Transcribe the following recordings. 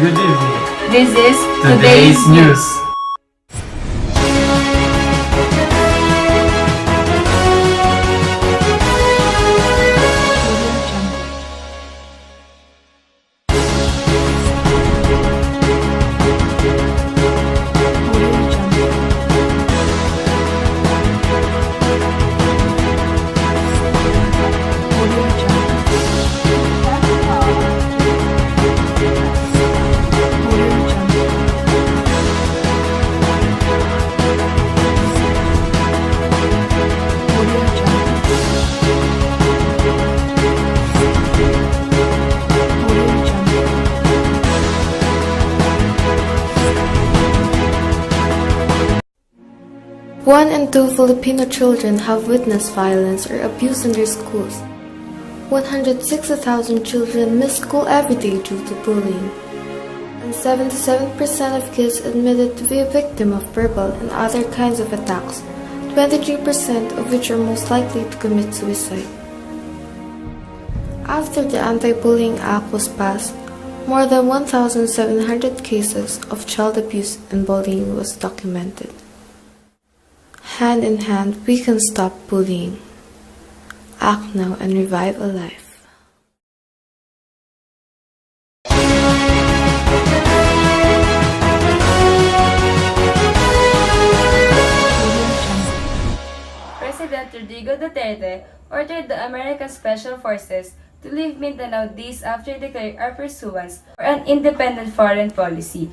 Good evening. This is Today's news. One in two Filipino children have witnessed violence or abuse in their schools. 160,000 children miss school every day due to bullying. And 77% of kids admitted to be a victim of verbal and other kinds of attacks, 23% of which are most likely to commit suicide. After the Anti-Bullying Act was passed, more than 1,700 cases of child abuse and bullying was documented. Hand in hand, we can stop bullying. Act now and revive a life. President Rodrigo Duterte ordered the American Special Forces to leave Mindanao days after declaring our pursuance for an independent foreign policy.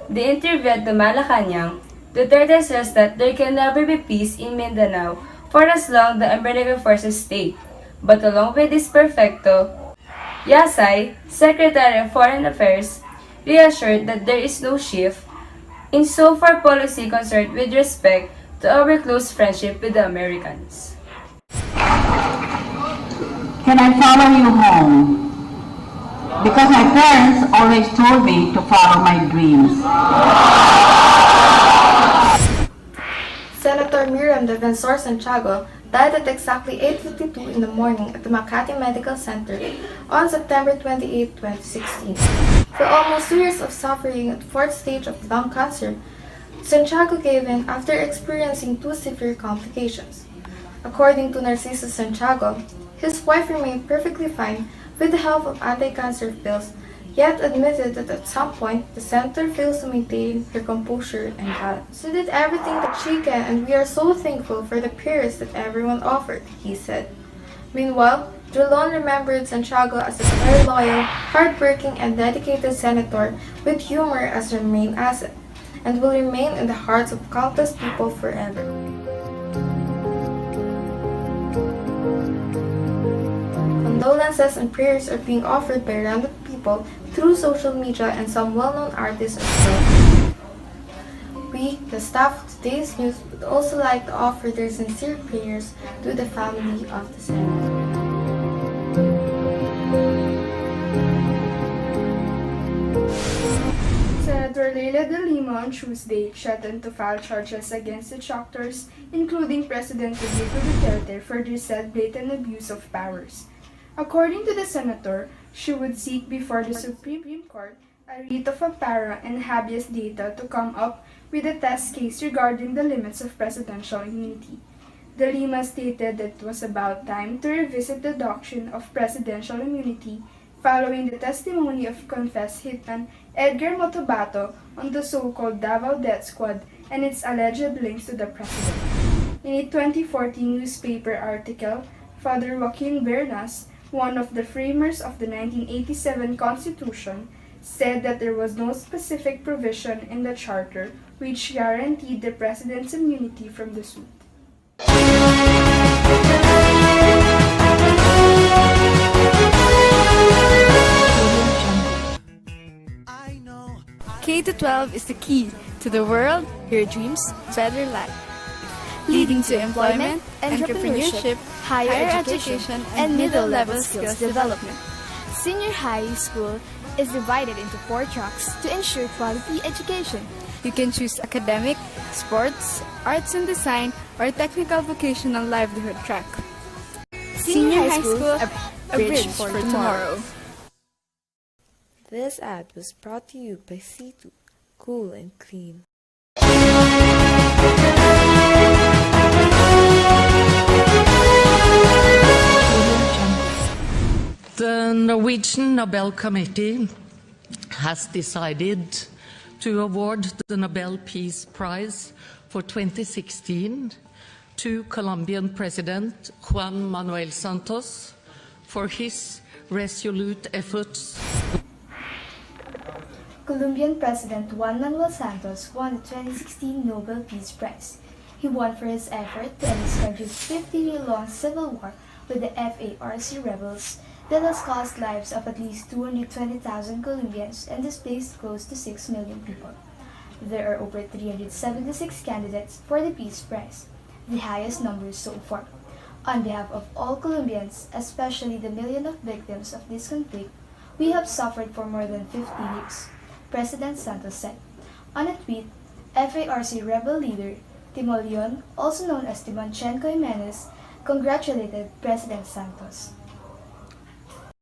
The interview at the Malacanang, Duterte says that there can never be peace in Mindanao for as long the American forces stay. But along with this perfecto, Ysah, Secretary of Foreign Affairs, reassured that there is no shift in so far policy concerned with respect to our close friendship with the Americans. Can I follow you home? Because my parents always told me to follow my dreams. Senator Miriam Defensor Santiago died at exactly 8:52 in the morning at the Makati Medical Center on September 28, 2016. For almost 2 years of suffering at 4th stage of lung cancer, Santiago gave in after experiencing 2 severe complications. According to Narciso Santiago, his wife remained perfectly fine with the help of anti-cancer pills, yet admitted that at some point, the senator fails to maintain her composure and balance. She did everything that she can, and we are so thankful for the prayers that everyone offered, he said. Meanwhile, Drilon remembered Santiago as a very loyal, hardworking, and dedicated senator with humor as her main asset, and will remain in the hearts of countless people forever. Condolences and prayers are being offered by random people through social media and some well-known artists as well. We, the staff of Today's News, would also like to offer their sincere prayers to the family of the senator. Senator Leila de Lima on Tuesday threatened to file charges against detractors, including President Rodrigo Duterte, for their said blatant abuse of powers. According to the senator, she would seek before the Supreme Court a writ of amparo and habeas data to come up with a test case regarding the limits of presidential immunity. De Lima stated that it was about time to revisit the doctrine of presidential immunity following the testimony of confessed hitman Edgar Motobato on the so-called Davao Death Squad and its alleged links to the president. In a 2014 newspaper article, Father Joaquin Bernas, one of the framers of the 1987 Constitution, said that there was no specific provision in the Charter which guaranteed the President's immunity from the suit. K-12 is the key to the world, your dreams, better life, leading to employment, entrepreneurship, higher education, and middle-level skills development. Senior high school is divided into 4 tracks to ensure quality education. You can choose academic, sports, arts and design, or technical vocational livelihood track. Senior high school, a bridge for tomorrow. This ad was brought to you by C2, Cool and Clean. The Norwegian Nobel Committee has decided to award the Nobel Peace Prize for 2016 to Colombian President Juan Manuel Santos for his resolute efforts. Colombian President Juan Manuel Santos won the 2016 Nobel Peace Prize. He won for his effort to end his country's 50-year-long civil war with the FARC rebels that has cost lives of at least 220,000 Colombians and displaced close to 6 million people. There are over 376 candidates for the Peace Prize, the highest number so far. On behalf of all Colombians, especially the millions of victims of this conflict, we have suffered for more than 50 years, President Santos said. On a tweet, FARC rebel leader Timoleon, also known as Timonchenko Jimenez, congratulated President Santos.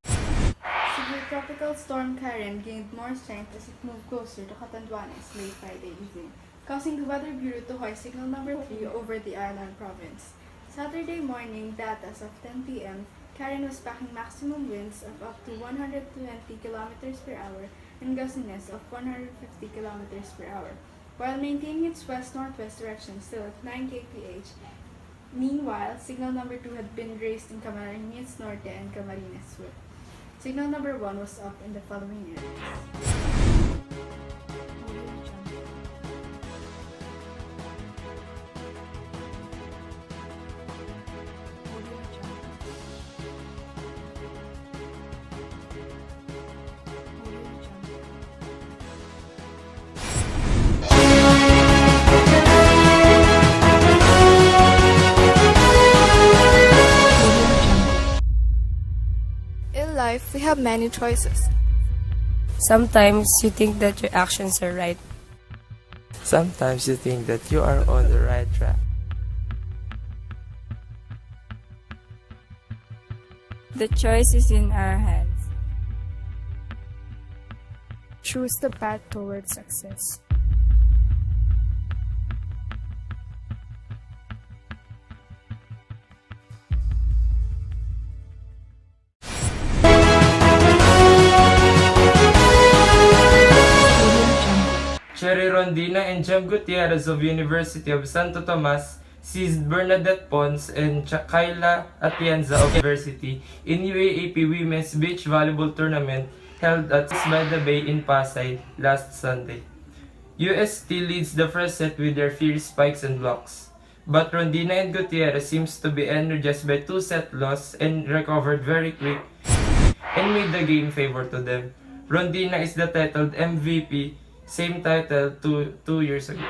Severe tropical storm Karen gained more strength as it moved closer to Catanduanes late Friday evening, causing the Weather Bureau to hoist signal number 3 over the island province. Saturday morning data as of 10 p.m., Karen was packing maximum winds of up to 120 km per hour and gustiness of 150 km per hour, while maintaining its west-northwest direction still at 9 kph. Meanwhile, signal number 2 had been raised in Camarines Norte and Camarines Sur. Signal number 1 was up in the following areas. In life, we have many choices. Sometimes you think that your actions are right. Sometimes you think that you are on the right track. The choice is in our hands. Choose the path towards success. Cherry Rondina and Jem Gutierrez of University of Santo Tomas seized Bernadette Pons and Carla Atienza of University in UAAP Women's Beach Volleyball Tournament held at by the Bay in Pasay last Sunday. UST leads the first set with their fierce spikes and blocks, but Rondina and Gutierrez seems to be energized by 2-set loss and recovered very quick and made the game favor to them. Rondina is the titled MVP, same title 2 years ago.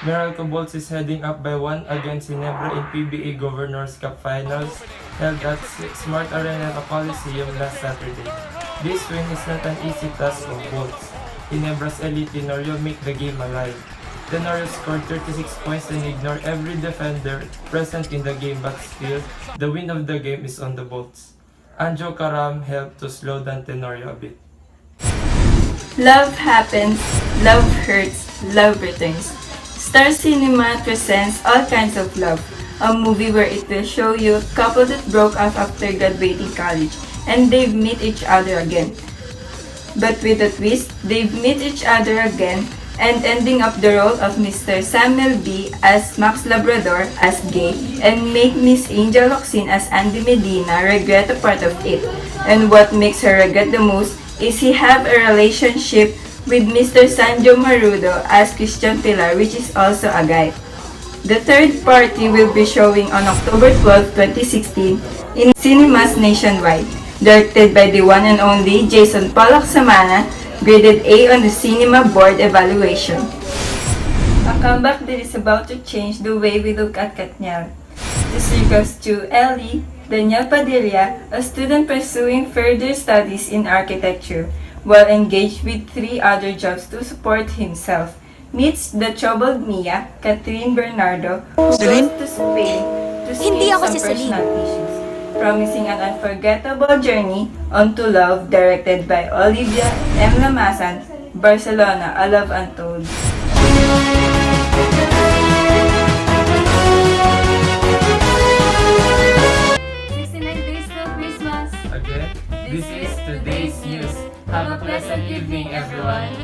Meralco Bolts is heading up by 1 against Ginebra in PBA Governors Cup Finals held at Smart Arena Coliseum last Saturday. This win is not an easy task of Bolts. Ginebra's elite Tenorio make the game alive. Tenorio scored 36 points and ignored every defender present in the game, but still, the win of the game is on the Bolts. Anjo Karam helped to slow down Tenorio a bit. Love happens, love hurts, love returns. Star Cinema presents All Kinds of Love, a movie where it will show you a couple that broke up after graduating college and they meet each other again. But with a twist, they meet each other again and ending up the role of Mr. Samuel B. as Max Labrador as gay and make Miss Angel Locsin as Andy Medina regret a part of it. And what makes her regret the most is he have a relationship with Mr. Sanjo Marudo as Christian Pilar, which is also a guy. The third party will be showing on October 12, 2016 in cinemas nationwide. Directed by the one and only Jason Pollock Samana, graded A on the Cinema Board evaluation. A comeback that is about to change the way we look at Katniel. This refers to Ellie, Daniel Padilla, a student pursuing further studies in architecture, while engaged with 3 other jobs to support himself, meets the troubled Mia, Catherine Bernardo, who goes to Spain to Hindi scale ako some si Celine. personal issues. promising an unforgettable journey onto love, directed by Olivia M. Lamasan, Barcelona, A Love Untold. 69 days till Christmas. Again, this is today's news. Have a pleasant evening, everyone.